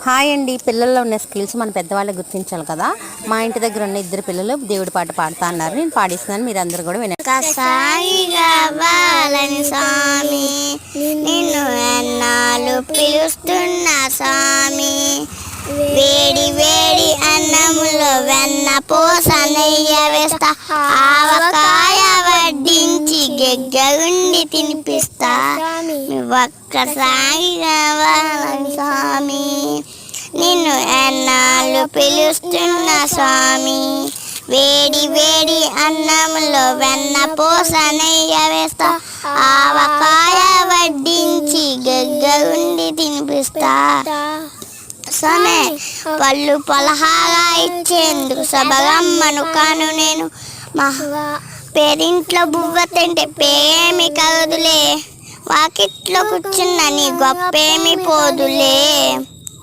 Hi అండి. పిల్లల్లో ఉన్న స్కిల్స్ మన పెద్దవాళ్ళకి గుర్తించాలి కదా. మా ఇంటి దగ్గర ఉన్న ఇద్దరు పిల్లలు దేవుడి పాట పాడుతా అన్నారు. నేను పాడిస్తున్నాను, మీరు అందరూ కూడా వినండి. స్వామి నిన్ను ఎన్నాళ్ళు పిలుస్తున్నా స్వామి, వేడి వేడి అన్నములో వెన్న పూస నెయ్య వేస్తా, ఆవకాయ వడ్డించి గెగ్గరుండి తినిపిస్తా, ఒక్కసారి కావాలని స్వామి, నిన్ను ఎన్నాళ్ళు పిలుస్తున్నా స్వామి, వేడి వేడి అన్నంలో వెన్న పూస నెయ్య వేస్తా, ఆవకాయ వడ్డించి గెగ్గరుండి తినిపిస్తా, స్వామి పళ్ళు పలహారా ఇచ్చేందుకు సబరమ్మను కాను నేను, మా పేరింట్లో బువ్వ తింటే పేమి కలదులే, వాకిట్లో కూర్చున్న నీ గొప్పేమి పోదులే.